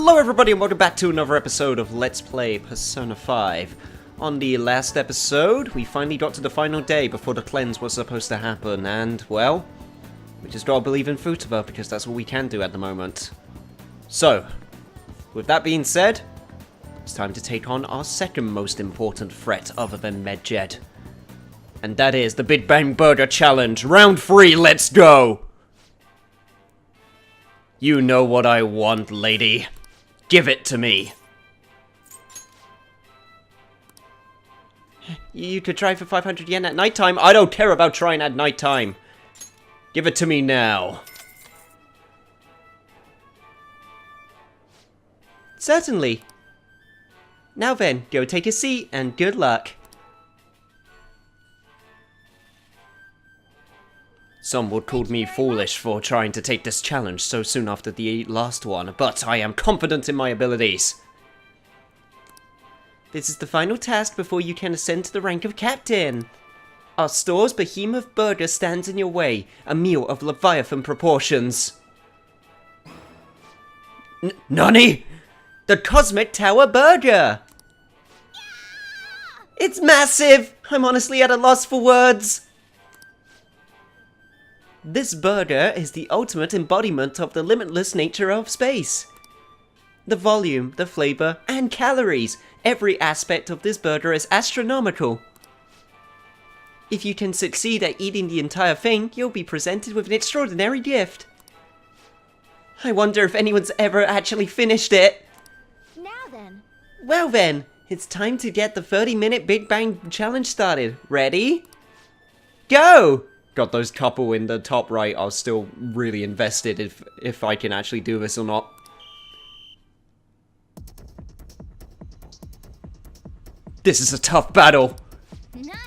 Hello everybody and welcome back to another episode of Let's Play Persona 5. On the last episode, we finally got to the final day before the cleanse was supposed to happen, and, well, we just gotta believe in Futaba because that's what we can do at the moment. So, with that being said, it's time to take on our second most important threat other than Medjed. And that is the Big Bang Burger Challenge. Round 3, let's go! You know what I want, lady. Give it to me. You could try for 500 yen at nighttime. I don't care about trying at nighttime. Give it to me now. Certainly. Now then, go take a seat and good luck. Some would call me foolish for trying to take this challenge so soon after the last one, but I am confident in my abilities. This is the final task before you can ascend to the rank of captain. Our store's behemoth burger stands in your way, a meal of Leviathan proportions. Nani? The Cosmic Tower Burger! It's massive! I'm honestly at a loss for words. This burger is the ultimate embodiment of the limitless nature of space. The volume, the flavor, and calories. Every aspect of this burger is astronomical. If you can succeed at eating the entire thing, you'll be presented with an extraordinary gift. I wonder if anyone's ever actually finished it. Now then. Well then, it's time to get the 30-minute Big Bang Challenge started. Ready? Go! God, those couple in the top right are still really invested if I can actually do this or not. This is a tough battle. Nice.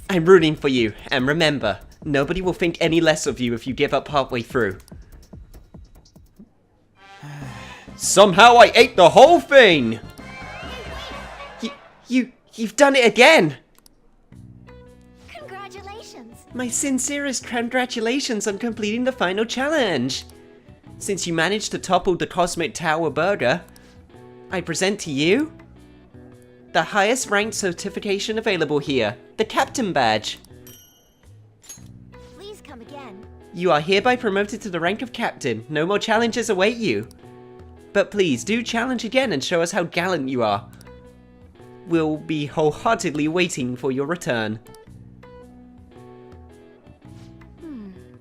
I'm rooting for you, and remember, nobody will think any less of you if you give up halfway through. Somehow I ate the whole thing! You've done it again! Congratulations! My sincerest congratulations on completing the final challenge! Since you managed to topple the Cosmic Tower Burger, I present to you the highest ranked certification available here, the Captain Badge. Please come again. You are hereby promoted to the rank of Captain. No more challenges await you. But please, do challenge again and show us how gallant you are. We'll be wholeheartedly waiting for your return.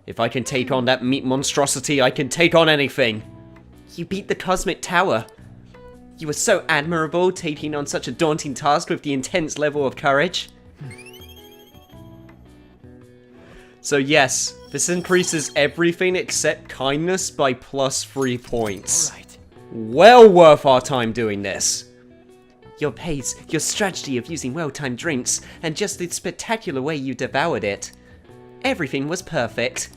If I can take on that meat monstrosity, I can take on anything. You beat the Cosmic Tower. You were so admirable, taking on such a daunting task with the intense level of courage. So yes, this increases everything except kindness by +3 points. Alright. Well worth our time doing this. Your pace, your strategy of using well-timed drinks, and just the spectacular way you devoured it. Everything was perfect.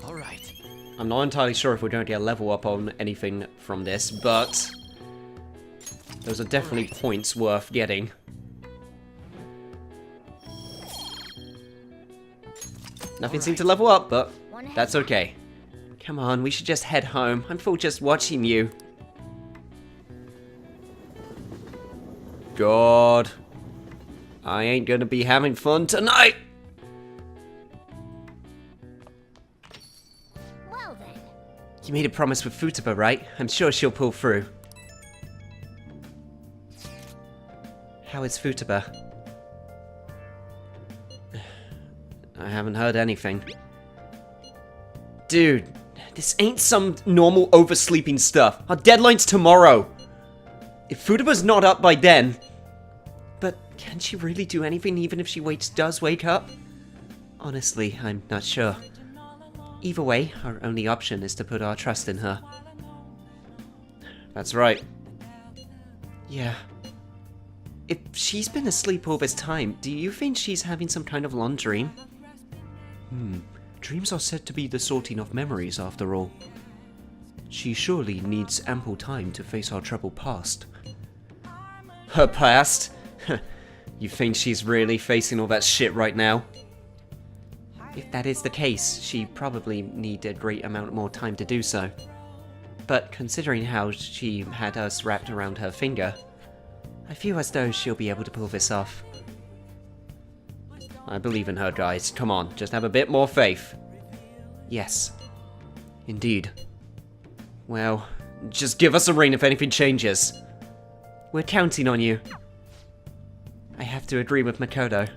Alright. I'm not entirely sure if we're going to get a level up on anything from this, but those are definitely points worth getting. Nothing seemed to level up, but that's okay. Come on, we should just head home. I'm full just watching you. God, I ain't gonna be having fun tonight. Well then. You made a promise with Futaba, right? I'm sure she'll pull through. How is Futaba? I haven't heard anything. Dude, this ain't some normal oversleeping stuff. Our deadline's tomorrow. If Futaba's not up by then... But can she really do anything even if she does wake up? Honestly, I'm not sure. Either way, our only option is to put our trust in her. That's right. Yeah. If she's been asleep all this time, do you think she's having some kind of long dream? Dreams are said to be the sorting of memories after all. She surely needs ample time to face our troubled past. Her past? You think she's really facing all that shit right now? If that is the case, she probably need a great amount more time to do so. But considering how she had us wrapped around her finger, I feel as though she'll be able to pull this off. I believe in her, guys. Come on, just have a bit more faith. Yes. Indeed. Well, just give us a ring if anything changes. We're counting on you. I have to agree with Makoto.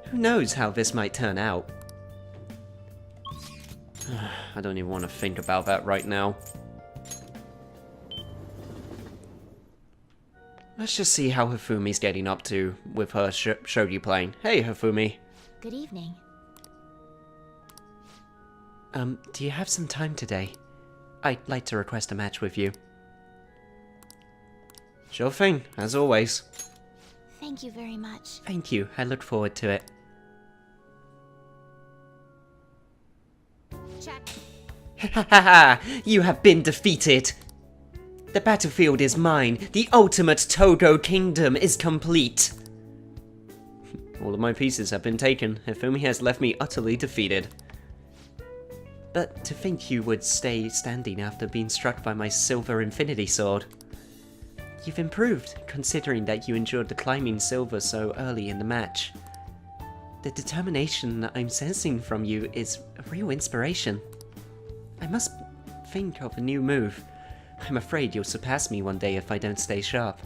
Who knows how this might turn out? I don't even want to think about that right now. Let's just see how Hifumi's getting up to with her shogi playing. Hey, Hifumi. Good evening. Do you have some time today? I'd like to request a match with you. Sure thing, as always. Thank you very much. Thank you, I look forward to it. Check. Ha ha ha! You have been defeated! The battlefield is mine. The ultimate Togo kingdom is complete. All of my pieces have been taken. Hifumi has left me utterly defeated. But to think you would stay standing after being struck by my silver infinity sword. You've improved, considering that you endured the climbing silver so early in the match. The determination that I'm sensing from you is a real inspiration. I must think of a new move. I'm afraid you'll surpass me one day if I don't stay sharp.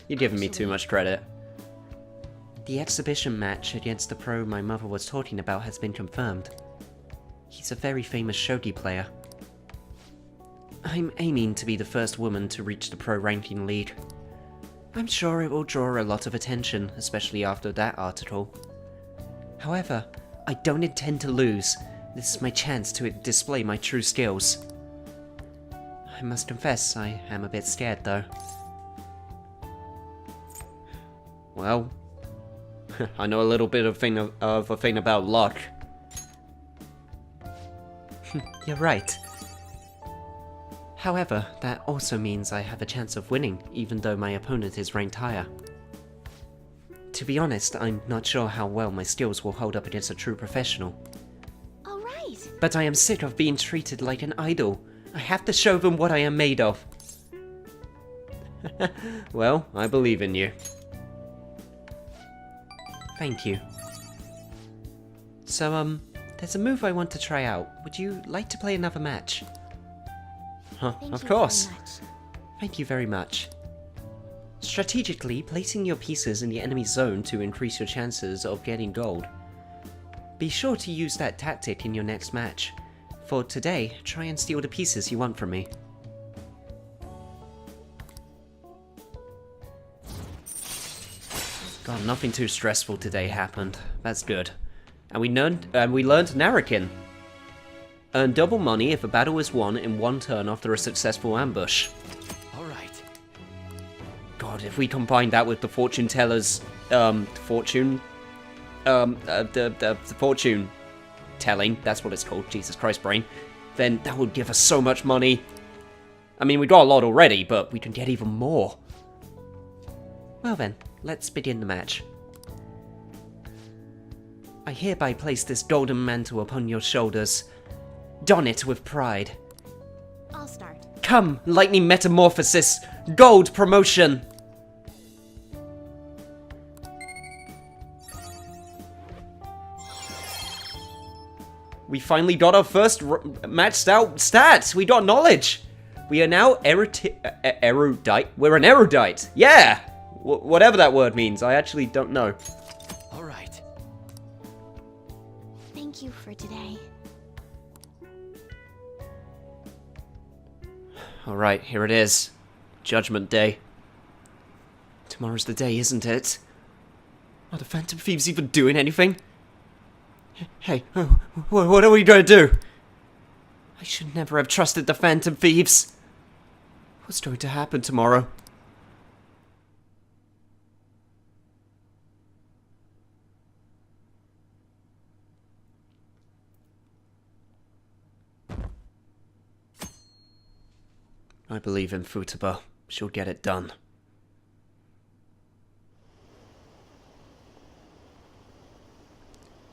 You're giving me too much credit. The exhibition match against the pro my mother was talking about has been confirmed. He's a very famous shogi player. I'm aiming to be the first woman to reach the pro ranking league. I'm sure it will draw a lot of attention, especially after that article. However, I don't intend to lose. This is my chance to display my true skills. I must confess, I am a bit scared though. Well, I know a little bit of a thing about luck. You're right. However, that also means I have a chance of winning, even though my opponent is ranked higher. To be honest, I'm not sure how well my skills will hold up against a true professional. All right. But I am sick of being treated like an idol. I have to show them what I am made of. Well, I believe in you. Thank you. So, there's a move I want to try out. Would you like to play another match? Huh, Thank of you course. very much. Thank you very much. Strategically, placing your pieces in the enemy zone to increase your chances of getting gold. Be sure to use that tactic in your next match. For today, try and steal the pieces you want from me. God, nothing too stressful today happened. That's good. And we learned Narakin. Earn double money if a battle is won in one turn after a successful ambush. Alright. God, if we combine that with the fortune teller's, the fortune telling, that's what it's called, Jesus Christ brain, then that would give us so much money. I mean, we got a lot already, but we can get even more. Well then, let's begin the match. I hereby place this golden mantle upon your shoulders. Don it with pride. I'll start. Come, lightning metamorphosis, gold promotion! We finally got our first matched out stats. We got knowledge. We are now erudite. We're an erudite. Yeah! Whatever that word means. I actually don't know. Alright. Thank you for today. Alright, here it is. Judgment Day. Tomorrow's the day, isn't it? Are the Phantom Thieves even doing anything? Hey, what are we gonna do? I should never have trusted the Phantom Thieves. What's going to happen tomorrow? I believe in Futaba. She'll get it done.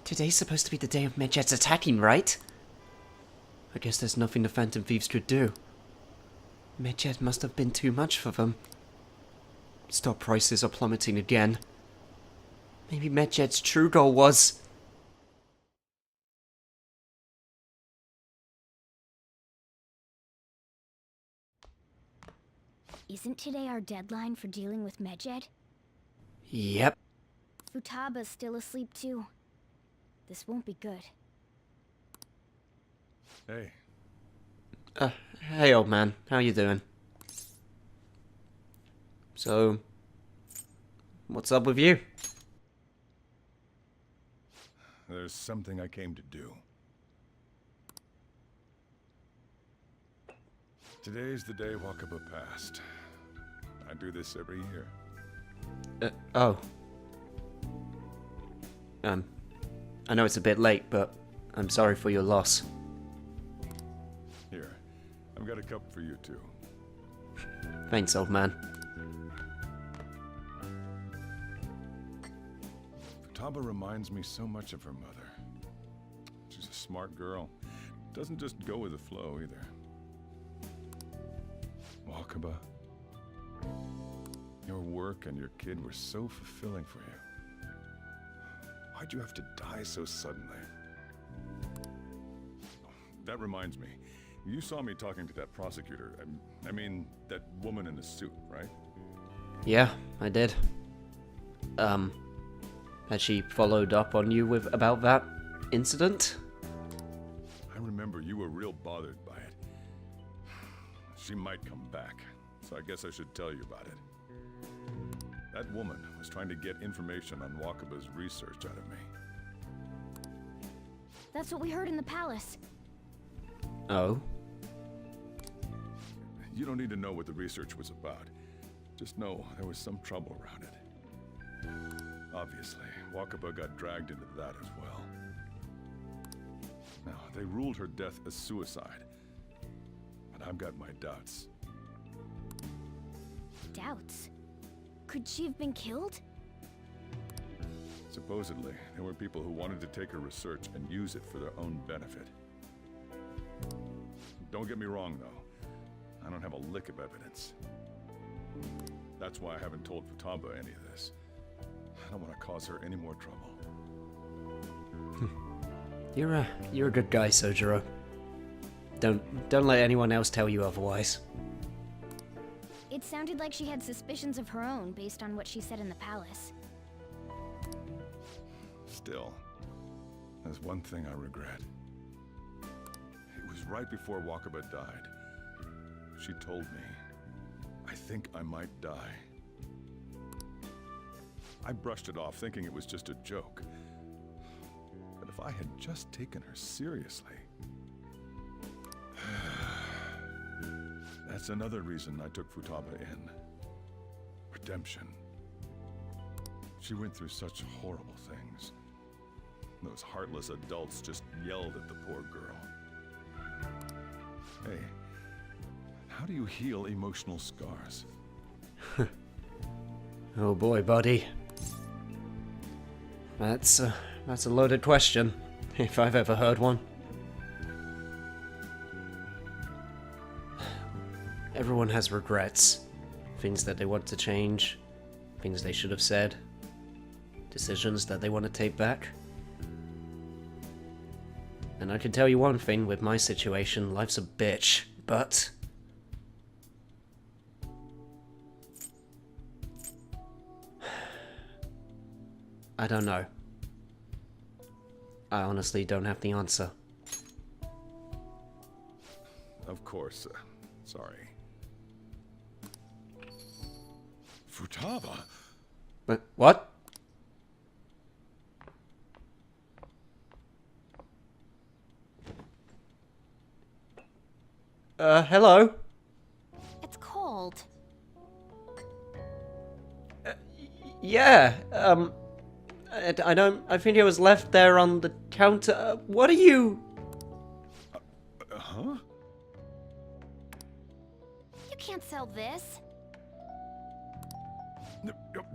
Today's supposed to be the day of Medjed's attacking, right? I guess there's nothing the Phantom Thieves could do. Medjed must have been too much for them. Stock prices are plummeting again. Maybe Medjed's true goal was... Isn't today our deadline for dealing with Medjed? Yep. Futaba's still asleep too. This won't be good. Hey, Hey old man, how you doing? So, what's up with you? there's something I came to do. Today's the day Wakaba passed. I do this every year. Oh. I know it's a bit late, but I'm sorry for your loss. Here, I've got a cup for you too. Thanks, old man. Futaba reminds me so much of her mother. She's a smart girl. Doesn't just go with the flow either. Wakaba, your work and your kid were so fulfilling for you. Why'd you have to die so suddenly? That reminds me. You saw me talking to that prosecutor. I mean, that woman in the suit, right? Yeah, I did. Had she followed up on you about that incident? I remember you were real bothered by it. She might come back, so I guess I should tell you about it. That woman was trying to get information on Wakaba's research out of me. That's what we heard in the palace. Oh? You don't need to know what the research was about. Just know there was some trouble around it. Obviously, Wakaba got dragged into that as well. Now, they ruled her death as suicide. But I've got my doubts. Doubts? Could she have been killed? Supposedly, there were people who wanted to take her research and use it for their own benefit. Don't get me wrong, though. I don't have a lick of evidence. That's why I haven't told Futaba any of this. I don't want to cause her any more trouble. You're a good guy, Sojiro. Don't let anyone else tell you otherwise. It sounded like she had suspicions of her own based on what she said in the palace. Still, there's one thing I regret. It was right before Wakaba died. She told me, I think I might die. I brushed it off, thinking it was just a joke. But if I had just taken her seriously... That's another reason I took Futaba in. Redemption. She went through such horrible things. Those heartless adults just yelled at the poor girl. Hey, how do you heal emotional scars? Oh boy, buddy. That's a loaded question, if I've ever heard one. Everyone has regrets. Things that they want to change, things they should have said, decisions that they want to take back. And I can tell you one thing, with my situation, life's a bitch, but... I don't know. I honestly don't have the answer. Of course, sorry. Futaba? But what? Hello? It's cold. Yeah, I think it was left there on the counter. What are you? Huh? You can't sell this.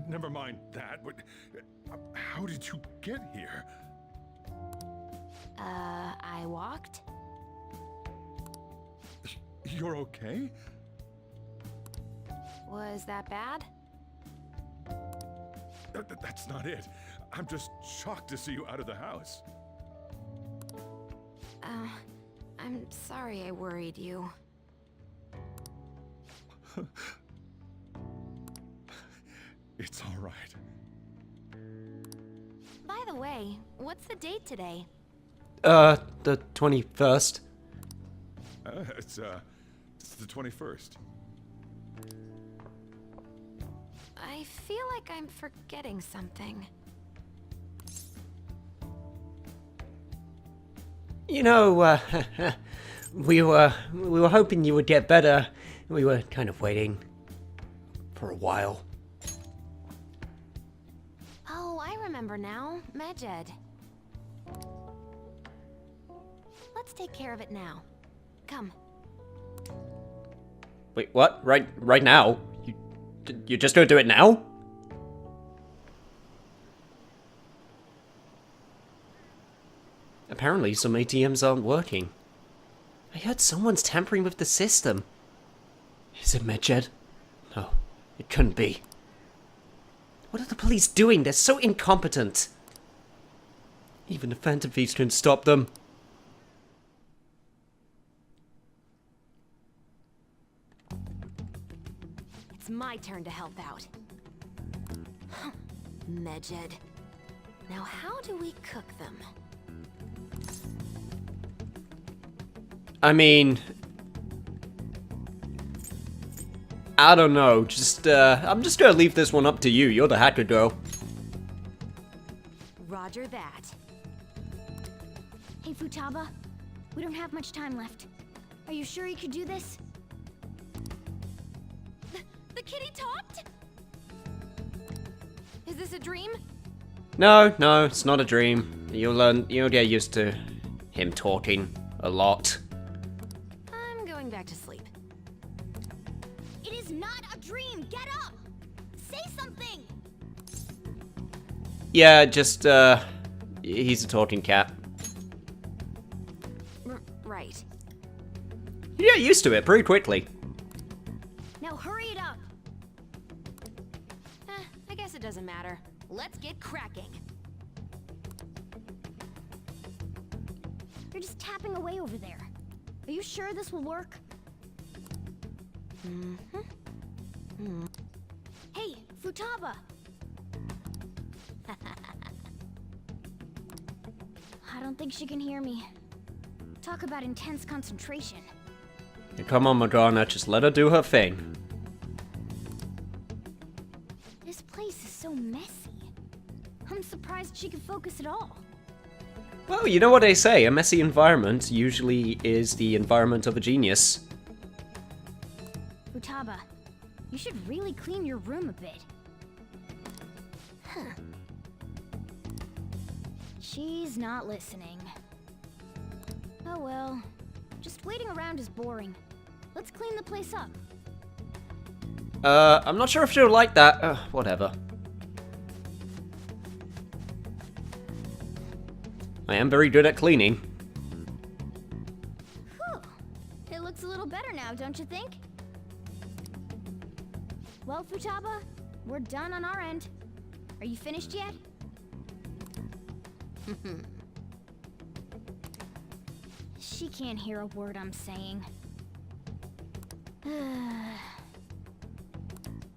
Never mind that. How did you get here? I walked? You're okay? Was that bad? That's not it. I'm just shocked to see you out of the house. I'm sorry I worried you. It's all right. By the way, what's the date today? The 21st. It's the 21st. I feel like I'm forgetting something. You know, we were hoping you would get better. We were kind of waiting for a while. Oh, I remember now. Medjed. Let's take care of it now. Come. Wait, what? Right now? You're just gonna do it now? Apparently, some ATMs aren't working. I heard someone's tampering with the system. Is it Medjed? No, it couldn't be. What are the police doing? They're so incompetent. Even the Phantom Thieves couldn't stop them. It's my turn to help out. Medjed. Now how do we cook them? I mean, I don't know. I'm just gonna leave this one up to you. You're the hacker girl. Roger that. Hey, Futaba. We don't have much time left. Are you sure you could do this? The kitty talked? Is this a dream? No, it's not a dream. You'll get used to him talking a lot. I'm going back to sleep. It is not a dream! Get up! Say something! Yeah, he's a talking cat. Right. You get used to it pretty quickly. Now hurry it up! I guess it doesn't matter. Let's get cracking. You're just tapping away over there. Are you sure this will work? Hey, Futaba! I don't think she can hear me. Talk about intense concentration. Come on, Madonna, just let her do her thing. This place is so messy. I'm surprised she could focus at all. Well, you know what they say, a messy environment usually is the environment of a genius. Futaba, you should really clean your room a bit. Huh. She's not listening. Oh well. Just waiting around is boring. Let's clean the place up. I'm not sure if she'll like that. Whatever. I am very good at cleaning. Whew. It looks a little better now, don't you think? Well, Futaba, we're done on our end. Are you finished yet? She can't hear a word I'm saying.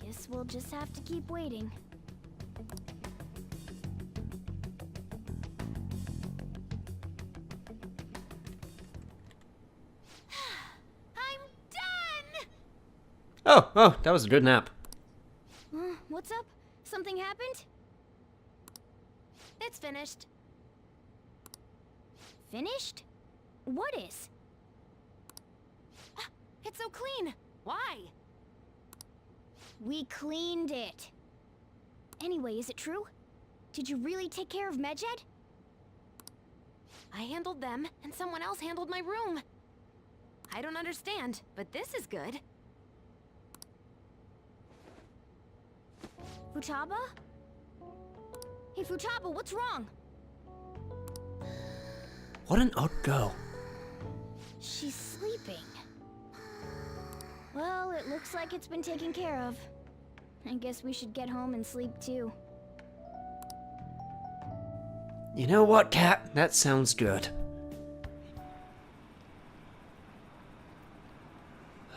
Guess we'll just have to keep waiting. I'm done! Oh, that was a good nap. What's up? Something happened? It's finished. Finished? What is? It's so clean. Why? We cleaned it. Anyway, is it true? Did you really take care of Medjed? I handled them, and someone else handled my room. I don't understand, but this is good. Futaba? Hey, Futaba, what's wrong? What an odd girl. She's sleeping. Well, it looks like it's been taken care of. I guess we should get home and sleep too. You know what, Cat? That sounds good.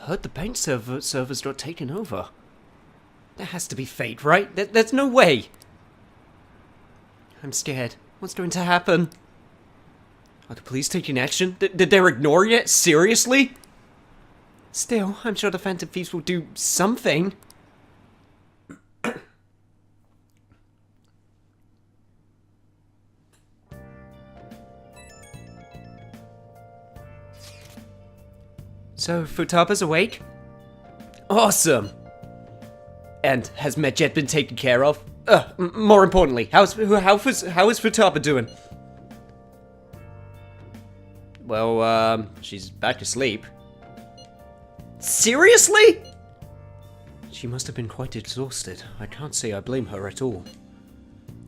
Heard the paint servers got taken over. That has to be fate, right? There's no way. I'm scared. What's going to happen? Are the police taking action? Did they ignore it? Seriously? Still, I'm sure the Phantom Thieves will do something. So, Futaba's awake? Awesome! And has Medjet been taken care of? More importantly, how is Futaba doing? Well, she's back asleep. Seriously? She must have been quite exhausted. I can't say I blame her at all.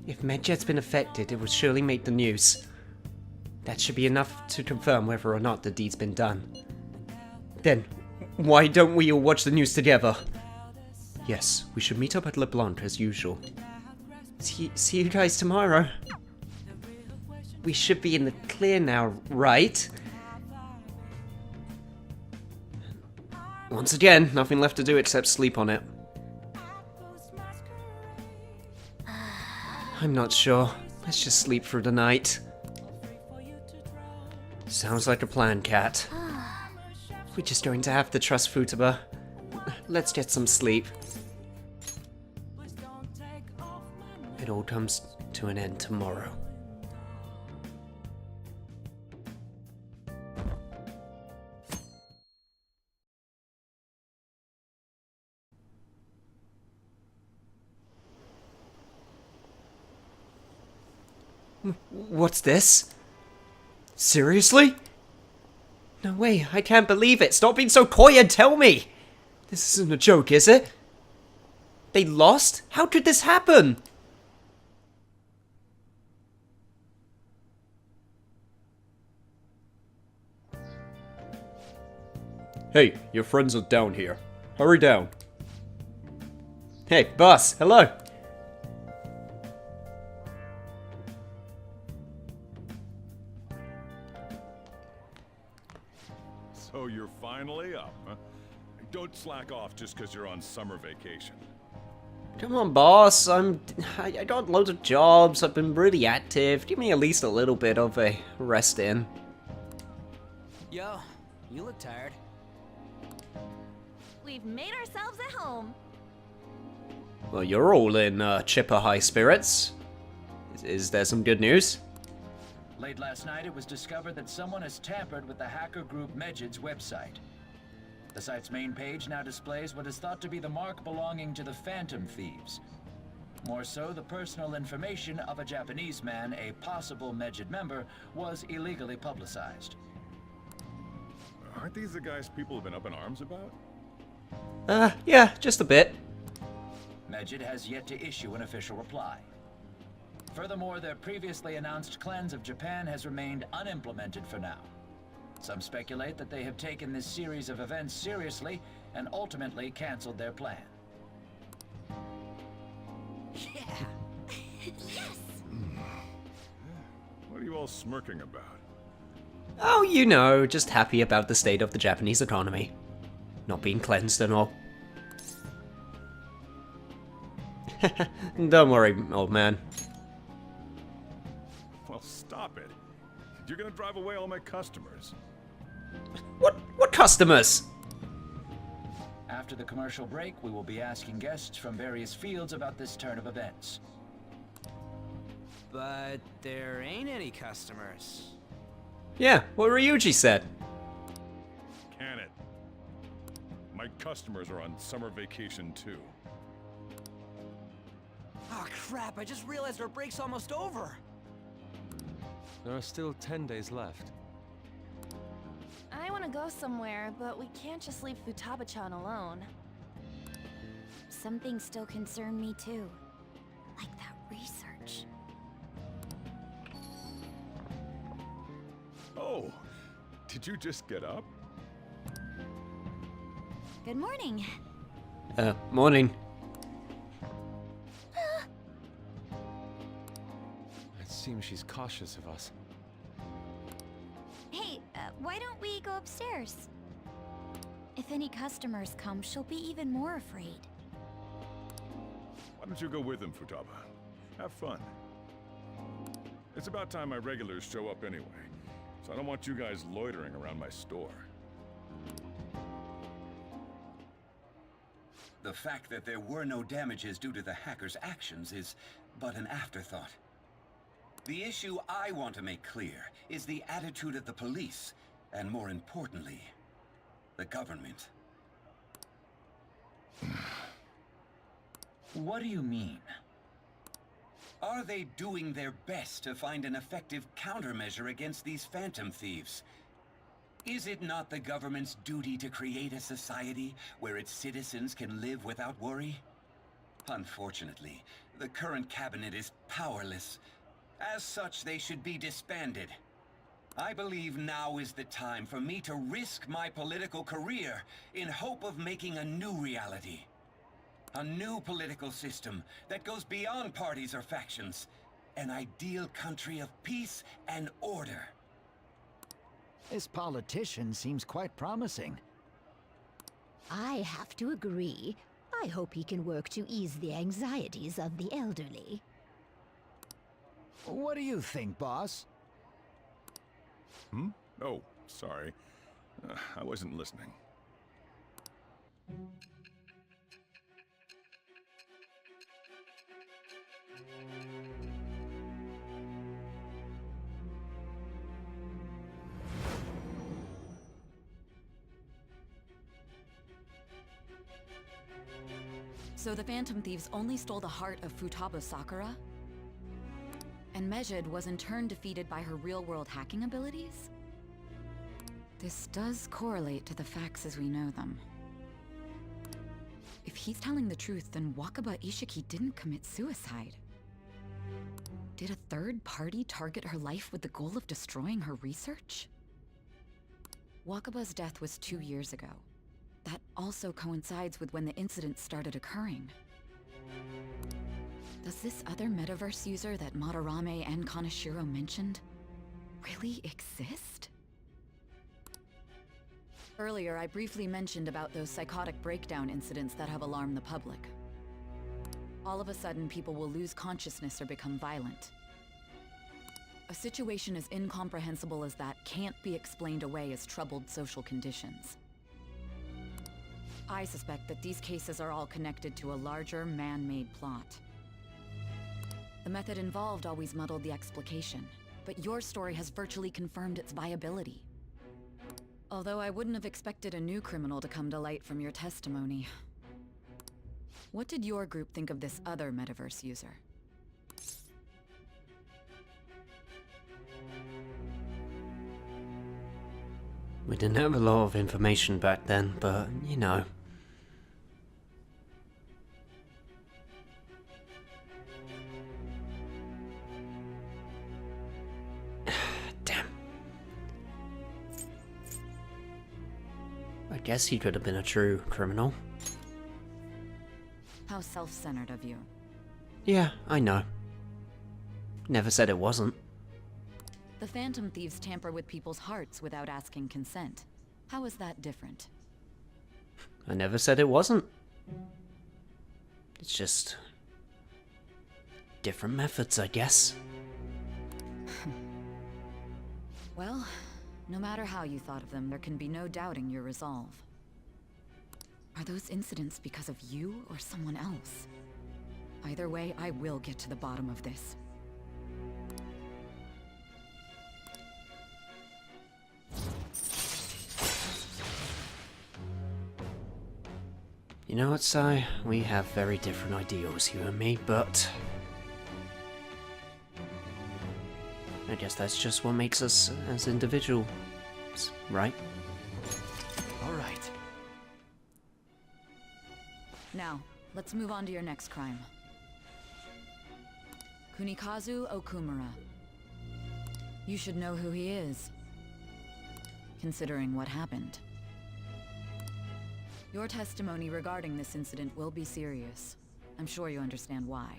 If Medjet's been affected, it will surely make the news. That should be enough to confirm whether or not the deed's been done. Then, why don't we all watch the news together? Yes, we should meet up at LeBlanc as usual. See you guys tomorrow. We should be in the clear now, right? Once again, nothing left to do except sleep on it. I'm not sure. Let's just sleep through the night. Sounds like a plan, Cat. We're just going to have to trust Futaba. Let's get some sleep. It all comes to an end tomorrow. What's this? Seriously? No way, I can't believe it. Stop being so coy and tell me. This isn't a joke, is it? They lost? How could this happen? Hey, your friends are down here. Hurry down. Hey, boss, hello. So you're finally up, huh? Don't slack off just because you're on summer vacation. Come on, boss. I got loads of jobs. I've been really active. Give me at least a little bit of a rest in. Yo, you look tired. We've made ourselves at home. Well, you're all in chipper high spirits. Is there some good news? Late last night, it was discovered that someone has tampered with the hacker group Medjed's website. The site's main page now displays what is thought to be the mark belonging to the Phantom Thieves. More so, the personal information of a Japanese man, a possible Medjed member, was illegally publicized. Aren't these the guys people have been up in arms about? Yeah, just a bit. Medjed has yet to issue an official reply. Furthermore, their previously announced cleanse of Japan has remained unimplemented for now. Some speculate that they have taken this series of events seriously and ultimately canceled their plan. What are you all smirking about? Oh, you know, just happy about the state of the Japanese economy. Not being cleansed and all. Don't worry, old man. Well, stop it. You're gonna drive away all my customers. What customers? After the commercial break, we will be asking guests from various fields about this turn of events. But there ain't any customers. Yeah, what Ryuji said. Can it? My customers are on summer vacation too. Oh crap, I just realized our break's almost over. There are still 10 days left. I want to go somewhere, but we can't just leave Futaba-chan alone. Some things still concern me too. Like that research. Oh, did you just get up? Good morning. Morning. It seems she's cautious of us. Hey, why don't we go upstairs? If any customers come, she'll be even more afraid. Why don't you go with him, Futaba? Have fun. It's about time my regulars show up anyway, so I don't want you guys loitering around my store. The fact that there were no damages due to the hacker's actions is but an afterthought. The issue I want to make clear is the attitude of the police, and more importantly, the government. What do you mean? Are they doing their best to find an effective countermeasure against these phantom thieves? Is it not the government's duty to create a society where its citizens can live without worry? Unfortunately, the current cabinet is powerless. As such, they should be disbanded. I believe now is the time for me to risk my political career in hope of making a new reality. A new political system that goes beyond parties or factions. An ideal country of peace and order. This politician seems quite promising. I have to agree. I hope he can work to ease the anxieties of the elderly. What do you think, boss? Hmm? Oh, sorry. I wasn't listening. So the Phantom Thieves only stole the heart of Futaba Sakura? And Mejid was in turn defeated by her real-world hacking abilities? This does correlate to the facts as we know them. If he's telling the truth, then Wakaba Ishiki didn't commit suicide. Did a third party target her life with the goal of destroying her research? Wakaba's death was 2 years ago. That also coincides with when the incident started occurring. Does this other metaverse user that Madarame and Kaneshiro mentioned really exist? Earlier, I briefly mentioned about those psychotic breakdown incidents that have alarmed the public. All of a sudden, people will lose consciousness or become violent. A situation as incomprehensible as that can't be explained away as troubled social conditions. I suspect that these cases are all connected to a larger, man-made plot. The method involved always muddled the explication, but your story has virtually confirmed its viability. Although I wouldn't have expected a new criminal to come to light from your testimony. What did your group think of this other metaverse user? We didn't have a lot of information back then, but, you know. Damn. I guess he could have been a true criminal. How self-centered of you. Yeah, I know. Never said it wasn't. The Phantom Thieves tamper with people's hearts without asking consent. How is that different? I never said it wasn't. It's just different methods, I guess. Well, no matter how you thought of them, there can be no doubting your resolve. Are those incidents because of you or someone else? Either way, I will get to the bottom of this. You know what, Sai? We have very different ideals, you and me, but I guess that's just what makes us as individuals, right? All right. Now, let's move on to your next crime. Kunikazu Okumura. You should know who he is. considering what happened. Your testimony regarding this incident will be serious. I'm sure you understand why.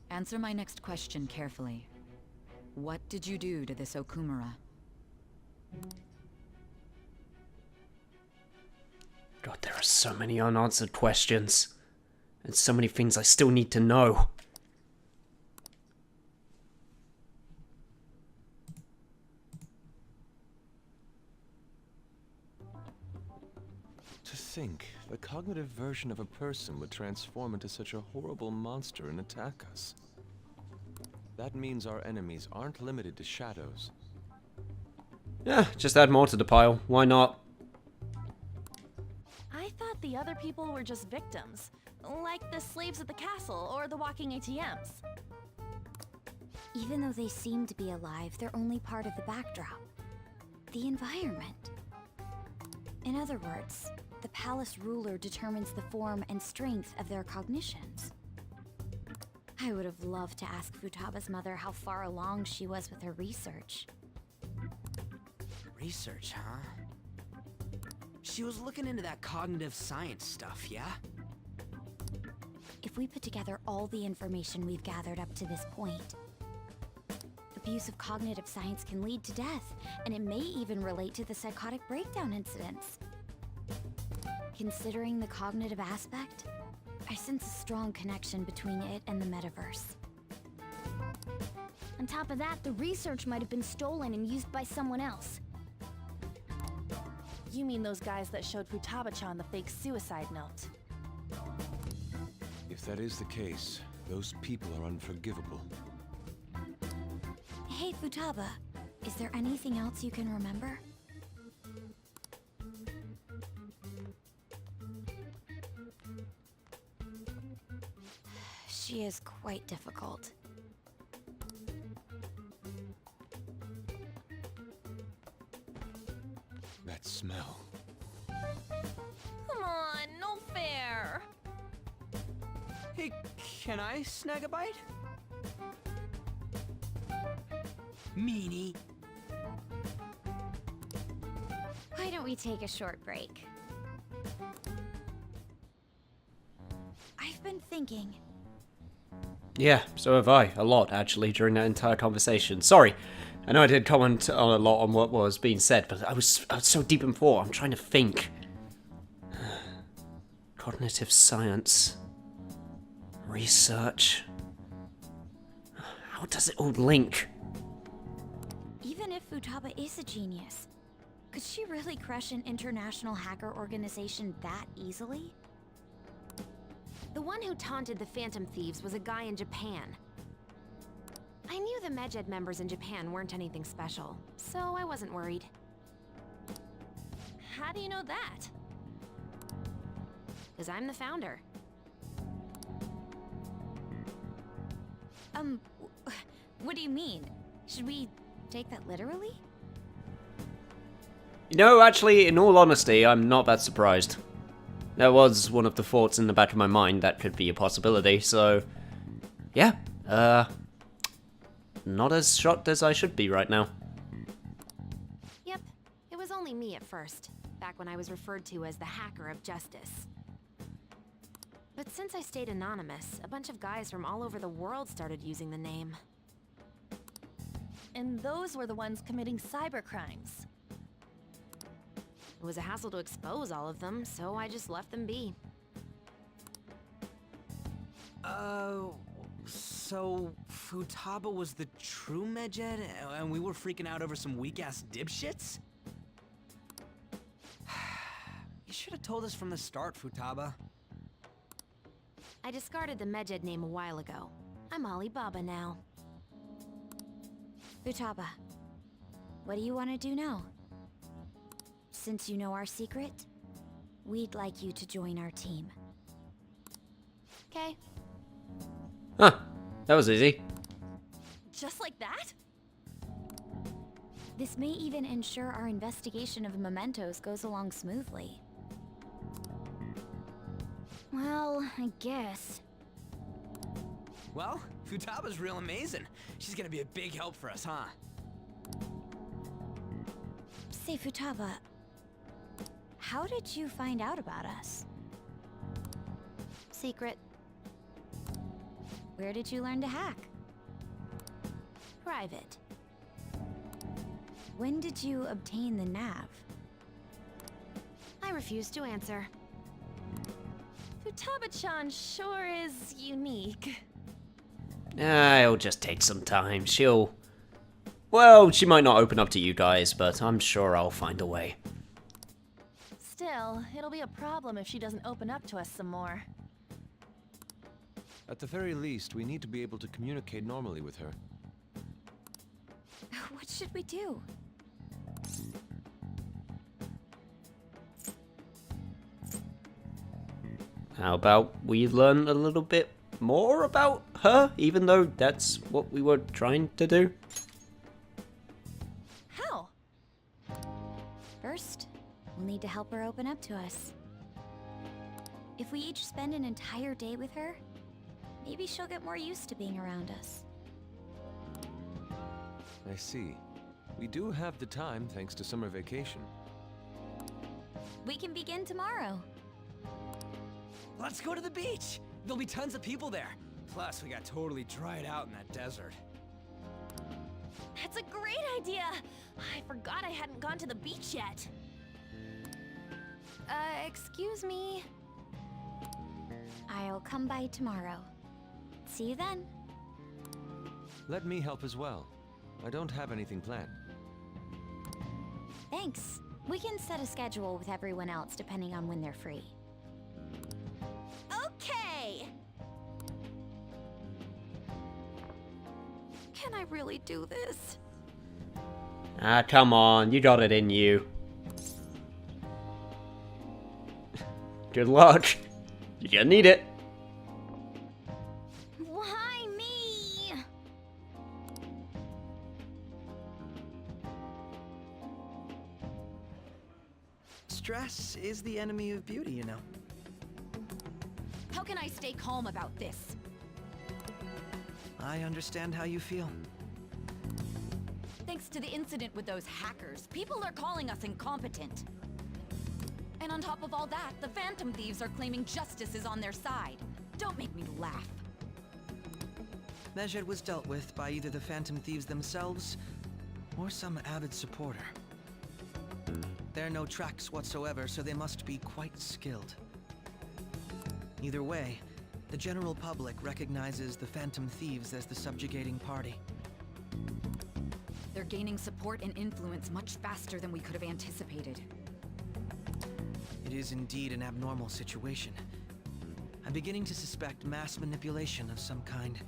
Answer my next question carefully. What did you do to this Okumura? God, there are so many unanswered questions. And so many things I still need to know. To think, the cognitive version of a person would transform into such a horrible monster and attack us. That means our enemies aren't limited to shadows. Yeah, just add more to the pile. Why not? I thought the other people were just victims. Like the slaves at the castle or the walking ATMs. Even though they seem to be alive, they're only part of the backdrop. The environment. In other words, the palace ruler determines the form and strength of their cognitions. I would have loved to ask Futaba's mother how far along she was with her research. Research, huh? She was looking into that cognitive science stuff, yeah? If we put together all the information we've gathered up to this point, abuse of cognitive science can lead to death, and it may even relate to the psychotic breakdown incidents. Considering the cognitive aspect, I sense a strong connection between it and the metaverse. On top of that, the research might have been stolen and used by someone else. You mean those guys that showed Futaba-chan the fake suicide note? If that is the case, those people are unforgivable. Hey, Futaba, is there anything else you can remember? She is quite difficult. That smell. Come on, no fair. Hey, can I snag a bite? Meanie. Why don't we take a short break? I've been thinking. Yeah, so have I. A lot, actually, during that entire conversation. Sorry. I know I did comment on a lot on what was being said, but I was so deep in thought. I'm trying to think. Cognitive science. Research. How does it all link? Even if Futaba is a genius, could she really crush an international hacker organization that easily? The one who taunted the Phantom Thieves was a guy in Japan. I knew the Medjed members in Japan weren't anything special, so I wasn't worried. How do you know that? Because I'm the founder. What do you mean? Should we take that literally? You know, actually, in all honesty, I'm not that surprised. That was one of the thoughts in the back of my mind that could be a possibility, so... yeah, not as shocked as I should be right now. Yep, it was only me at first, back when I was referred to as the Hacker of Justice. But since I stayed anonymous, a bunch of guys from all over the world started using the name. And those were the ones committing cybercrimes. It was a hassle to expose all of them, so I just left them be. So Futaba was the true Medjed, and we were freaking out over some weak-ass dipshits? You should have told us from the start, Futaba. I discarded the Medjed name a while ago. I'm Alibaba now. Futaba, what do you want to do now? Since you know our secret, we'd like you to join our team. Okay. Huh, that was easy. Just like that? This may even ensure our investigation of mementos goes along smoothly. Well, I guess. Well, Futaba's real amazing. She's gonna be a big help for us, huh? Say, Futaba, how did you find out about us? Secret. Where did you learn to hack? Private. When did you obtain the nav? I refuse to answer. Futaba-chan sure is unique. It'll just take some time. Well, she might not open up to you guys, but I'm sure I'll find a way. Still, it'll be a problem if she doesn't open up to us some more. At the very least, we need to be able to communicate normally with her. What should we do? How about we learn a little bit more about her, even though that's what we were trying to do? How? First, we'll need to help her open up to us. If we each spend an entire day with her, maybe she'll get more used to being around us. I see. We do have the time thanks to summer vacation. We can begin tomorrow. Let's go to the beach! There'll be tons of people there. Plus, we got totally dried out in that desert. That's a great idea! I forgot I hadn't gone to the beach yet. Excuse me. I'll come by tomorrow. See you then. Let me help as well. I don't have anything planned. Thanks. We can set a schedule with everyone else depending on when they're free. Okay! Can I really do this? Ah, come on, you got it in you. Good luck. You're gonna need it. Why me? Stress is the enemy of beauty, you know. How can I stay calm about this? I understand how you feel. Thanks to the incident with those hackers, people are calling us incompetent. And on top of all that, the Phantom Thieves are claiming justice is on their side. Don't make me laugh. Medjed was dealt with by either the Phantom Thieves themselves or some avid supporter. There are no tracks whatsoever, so they must be quite skilled. Either way, the general public recognizes the Phantom Thieves as the subjugating party. They're gaining support and influence much faster than we could have anticipated. It is indeed an abnormal situation. I'm beginning to suspect mass manipulation of some kind.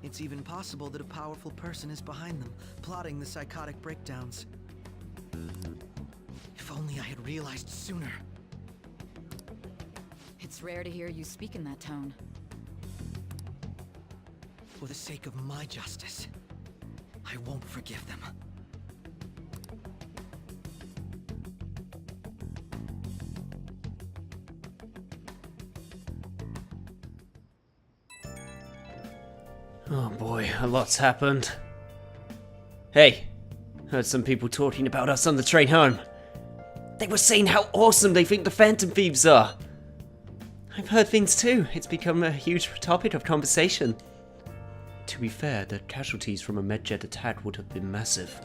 It's even possible that a powerful person is behind them, plotting the psychotic breakdowns. If only I had realized sooner. It's rare to hear you speak in that tone. For the sake of my justice, I won't forgive them. Oh boy, a lot's happened. Hey, heard some people talking about us on the train home. They were saying how awesome they think the Phantom Thieves are. I've heard things too. It's become a huge topic of conversation. To be fair, the casualties from a Medjed attack would have been massive.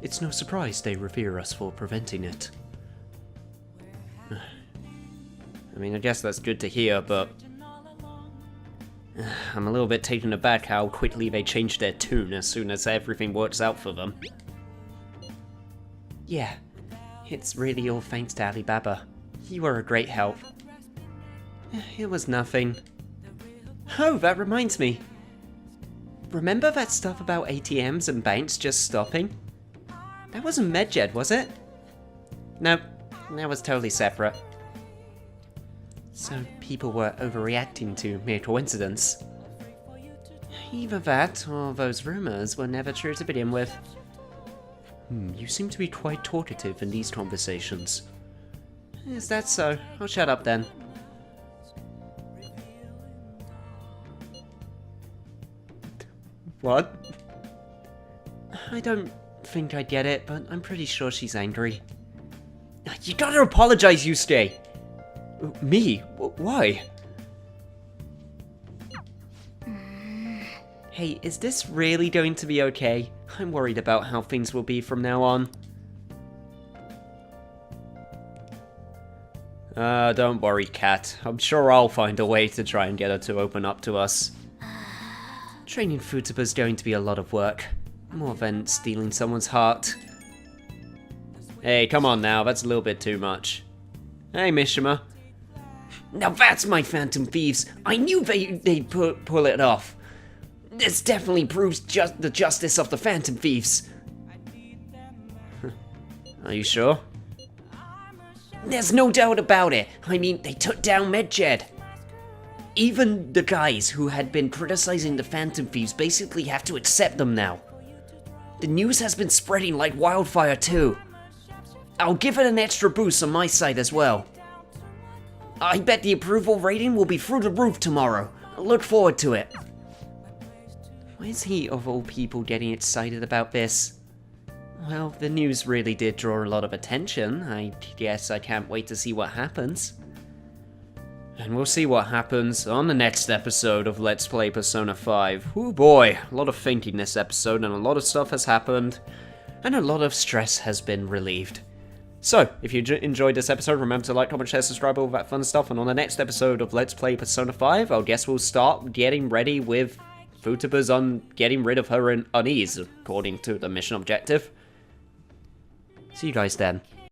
It's no surprise they revere us for preventing it. I mean, I guess that's good to hear, but I'm a little bit taken aback how quickly they change their tune as soon as everything works out for them. Yeah, it's really all thanks to Alibaba. You were a great help. It was nothing. Oh, that reminds me. Remember that stuff about ATMs and banks just stopping? That wasn't Medjed, was it? Nope, that was totally separate. So people were overreacting to mere coincidence. Either that, or those rumors were never true to begin with. You seem to be quite talkative in these conversations. Is that so? I'll shut up then. What? I don't think I get it, but I'm pretty sure she's angry. You gotta apologize, Yusuke! Me? Why? Hey, is this really going to be okay? I'm worried about how things will be from now on. Don't worry, Kat. I'm sure I'll find a way to try and get her to open up to us. Training Futaba's going to be a lot of work. More than stealing someone's heart. Hey, come on now, that's a little bit too much. Hey, Mishima. Now that's my Phantom Thieves! I knew they'd pull it off! This definitely proves the justice of the Phantom Thieves! Are you sure? There's no doubt about it! I mean, they took down Medjed! Even the guys who had been criticizing the Phantom Thieves basically have to accept them now. The news has been spreading like wildfire too. I'll give it an extra boost on my side as well. I bet the approval rating will be through the roof tomorrow. I look forward to it. Why is he, of all people, getting excited about this? Well, the news really did draw a lot of attention. I guess I can't wait to see what happens. And we'll see what happens on the next episode of Let's Play Persona 5. Oh boy, a lot of thinking this episode, and a lot of stuff has happened, and a lot of stress has been relieved. So, if you enjoyed this episode, remember to like, comment, share, subscribe, all that fun stuff, and on the next episode of Let's Play Persona 5, I guess we'll start getting ready with Futaba's getting rid of her unease, according to the mission objective. See you guys then.